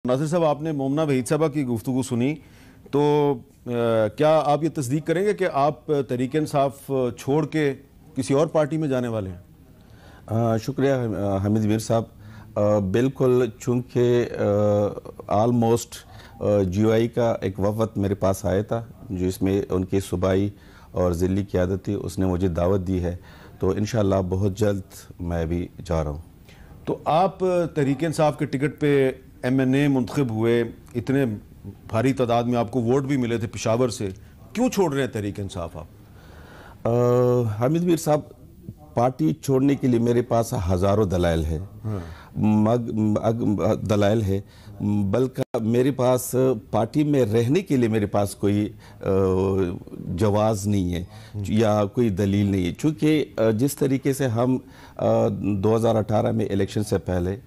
नासिर साहब, आपने मोमना वहीद साहबा की गुफ्तगू सुनी तो क्या आप ये तस्दीक करेंगे कि आप तहरीक इंसाफ छोड़ के किसी और पार्टी में जाने वाले हैं? शुक्रिया हामिद मीर साहब। बिल्कुल, चूँकि आलमोस्ट जीओआई का एक वफ़द मेरे पास आया था जिसमें उनकी सूबाई और ज़िली क़यादत थी, उसने मुझे दावत दी है, तो इंशाअल्लाह बहुत जल्द मैं भी जा रहा हूँ। तो आप तहरीक इंसाफ के टिकट पे MNA मुंतखब हुए, इतने भारी तादाद में आपको वोट भी मिले थे पेशावर से, क्यों छोड़ रहे हैं तहरीक इंसाफ आप? हामिद मीर साहब, पार्टी छोड़ने के लिए मेरे पास हज़ारों दलाइल है। दलाइल है, बल्कि मेरे पास पार्टी में रहने के लिए मेरे पास कोई जवाज़ नहीं है या कोई दलील नहीं है। चूँकि जिस तरीके से हम 2018 में इलेक्शन से पहले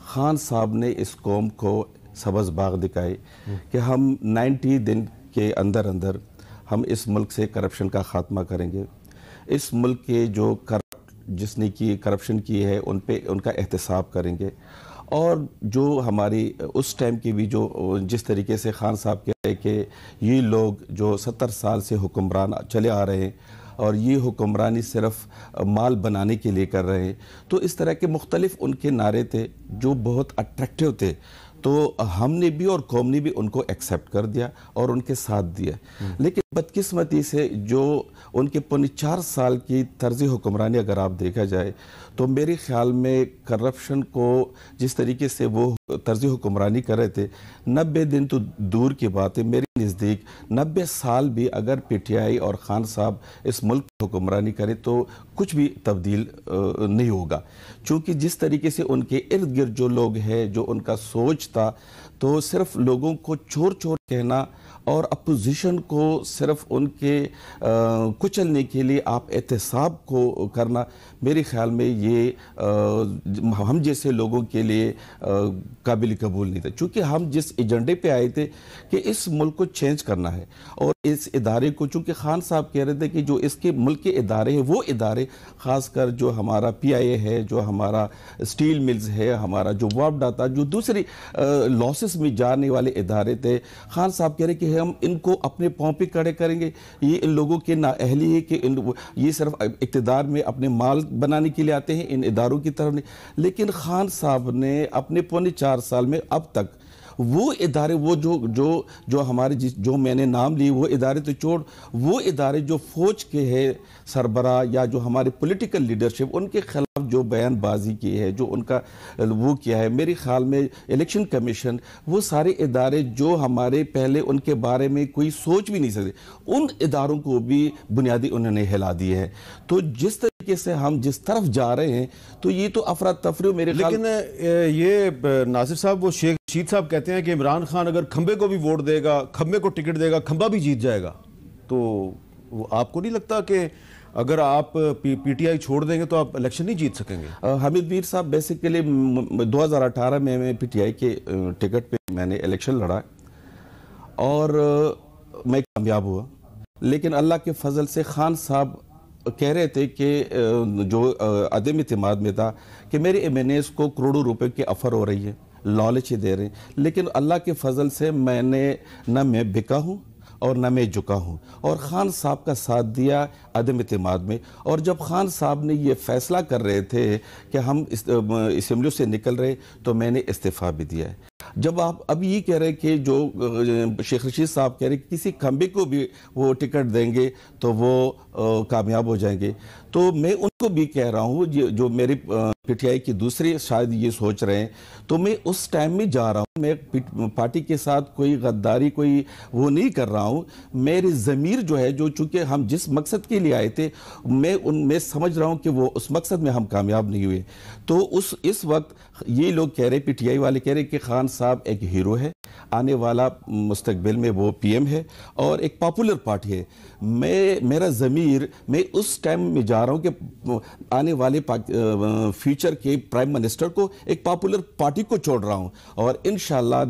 खान साहब ने इस कौम को सब्ज़ बाग दिखाए कि हम 90 दिन के अंदर अंदर हम इस मुल्क से करप्शन का ख़ात्मा करेंगे। इस मुल्क के जो जिसने की करप्शन की है उन पे उनका एहतसाब करेंगे। और जो हमारी उस टाइम की भी जो जिस तरीके से खान साहब कह रहे कि ये लोग जो 70 साल से हुक्मरान चले आ रहे हैं और ये हुक्मरानी सिर्फ माल बनाने के लिए कर रहे हैं, तो इस तरह के मुख्तलिफ उनके नारे थे जो बहुत अट्रैक्टिव थे। तो हमने भी और कौम ने भी उनको एक्सेप्ट कर दिया और उनके साथ दिया। लेकिन बदकिस्मती से जो उनके 4 साल की तर्ज़ हुक्मरानी अगर आप देखा जाए तो मेरे ख्याल में करप्शन को जिस तरीके से वो तर्ज़ हुक्मरानी कर रहे थे, 90 दिन तो दूर की बात है, मेरे नज़दीक 90 साल भी अगर PTI और खान साहब इस मुल्क की हुक्मरानी करें तो कुछ भी तब्दील नहीं होगा। चूँकि जिस तरीके से उनके इर्द गिर्द जो लोग हैं, जो उनका सोच था, तो सिर्फ लोगों को चोर चोर कहना और अपोजिशन को सिर्फ उनके कुचलने के लिए आप एहतसाब को करना, मेरे ख्याल में ये हम जैसे लोगों के लिए काबिल कबूल नहीं था। चूँकि हम जिस एजेंडे पे आए थे कि इस मुल्क को चेंज करना है और इस इदारे को, चूँकि खान साहब कह रहे थे कि जो इसके मुल्क के इदारे हैं वो इदारे, ख़ासकर जो हमारा PIA है, जो हमारा स्टील मिल्स है, हमारा जो वापडा था, जो दूसरी लॉसेस में जाने वाले इदारे थे, खान साहब कह रहे कि हम इनको अपने पाँव पे खड़े करेंगे। ये इन लोगों के नाअहली है कि ये सिर्फ इक़्तिदार में अपने माल बनाने के लिए आते हैं, इन इदारों की तरफ नहीं। लेकिन खान साहब ने अपने 4 साल में अब तक वो इदारे, वो जो हमारे जो मैंने नाम लिए वो इदारे तो छोड़, वो इदारे जो फौज के हैं सरबरा या जो हमारे पॉलिटिकल लीडरशिप, उनके खिलाफ जो बयानबाजी की है, जो उनका वो किया है, मेरे ख्याल में इलेक्शन कमीशन, वो सारे इदारे जो हमारे पहले उनके बारे में कोई सोच भी नहीं सकते, उन इदारों को भी बुनियादी उन्होंने हिला दिए हैं। तो जिस तरीके से हम जिस तरफ जा रहे हैं तो ये तो अफरा तफरी मेरे ख्याल। लेकिन ये नासिर साहब, वो शेख रशीद साहब कहते हैं कि इमरान खान अगर खंबे को भी वोट देगा, खंबे को टिकट देगा, खंबा भी जीत जाएगा। तो वो आपको नहीं लगता कि अगर आप PTI छोड़ देंगे तो आप इलेक्शन नहीं जीत सकेंगे? हामिद मीर साहब, बेसिकली 2018 में मैं PTI के टिकट पे मैंने इलेक्शन लड़ा और मैं कामयाब हुआ। लेकिन अल्लाह के फजल से खान साहब कह रहे थे कि जो अदम इत्मीनाद में था कि मेरे MNAs को करोड़ों रुपए की ऑफर हो रही है, लालच दे रहे हैं। लेकिन अल्लाह के फजल से न मैं बिका हूँ और न मैं झुका हूँ और ख़ान साहब का साथ दिया अदम इत्मीनाद में। और जब ख़ान साहब ने ये फैसला कर रहे थे कि हम असेंबली से निकल रहे तो मैंने इस्तीफ़ा भी दिया है। जब आप अब ये कह रहे हैं कि जो शेख रशीद साहब कह रहे हैं कि किसी खंबे को भी वो टिकट देंगे तो वो कामयाब हो जाएंगे, तो मैं उनको भी कह रहा हूँ जो मेरे PTI की दूसरी शायद ये सोच रहे हैं, तो मैं उस टाइम में जा रहा हूँ, मैं पार्टी के साथ कोई गद्दारी कोई वो नहीं कर रहा हूँ। मेरी ज़मीर जो है, जो चूँकि हम जिस मकसद के लिए आए थे, मैं समझ रहा हूँ कि वो उस मकसद में हम कामयाब नहीं हुए। तो इस वक्त ये लोग कह रहे, PTI वाले कह रहे कि खान साहब एक हीरो है, आने वाला मुस्तकबिल में वो PM है और एक पॉपुलर पार्टी है। मेरा ज़मीर, मैं उस टाइम में जा रहा हूँ कि आने वाले फ्यूचर के प्राइम मिनिस्टर को एक पॉपुलर पार्टी को छोड़ रहा हूँ और इंशाअल्लाह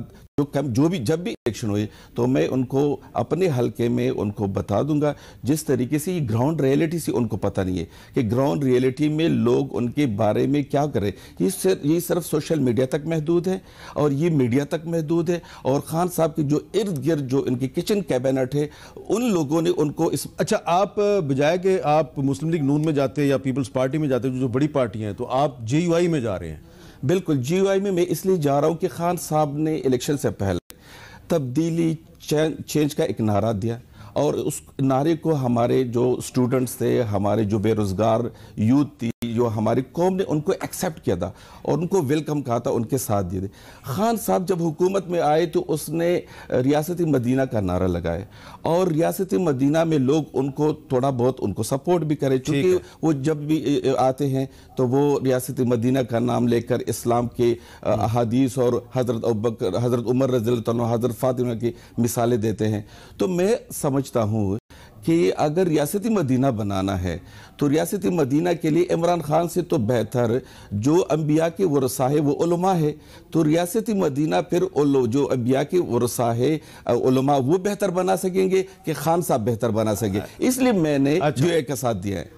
जो भी जब भी इलेक्शन हुए तो मैं उनको अपने हलके में उनको बता दूंगा। जिस तरीके से ये ग्राउंड रियलिटी से उनको पता नहीं है कि ग्राउंड रियलिटी में लोग उनके बारे में क्या करें, ये सिर्फ सोशल मीडिया तक महदूद है और ये मीडिया तक महदूद है। और खान साहब के जो इर्द गिर्द जो इनकी किचन कैबिनेट है उन लोगों ने उनको इस अच्छा, आप बजाय कि आप मुस्लिम लीग नून में जाते हैं या पीपल्स पार्टी में जाते हैं जो बड़ी पार्टी हैं, तो आप JUI में जा रहे हैं। बिल्कुल, JUI में मैं इसलिए जा रहा हूं कि खान साहब ने इलेक्शन से पहले तब्दीली चेंज का एक नारा दिया और उस नारे को हमारे जो स्टूडेंट्स थे, हमारे जो बेरोजगार यूथ थी, जो हमारी कौम ने उनको एक्सेप्ट किया था और उनको वेलकम कहा था, उनके साथ दिए थे। खान साहब जब हुकूमत में आए तो उसने रियासती मदीना का नारा लगाया और रियासती मदीना में लोग उनको थोड़ा बहुत उनको सपोर्ट भी करे, क्योंकि वो जब भी आते हैं तो वो रियासती मदीना का नाम लेकर इस्लाम के अहादीस और हज़रत अबूबकर, हज़रत उमर रज़ियल्लाहु अन्हु, हज़रत फातिमा की मिसालें देते हैं। तो मैं समझता हूँ कि अगर रियासती मदीना बनाना है तो रियासती मदीना के लिए इमरान खान से तो बेहतर जो अंबिया के वरसा है वो उलमा है। तो रियासती मदीना फिर जो अंबिया के वरसा है उलमा वो बेहतर बना सकेंगे कि खान साहब बेहतर बना सकेंगे, इसलिए मैंने JUI का साथ दिया है।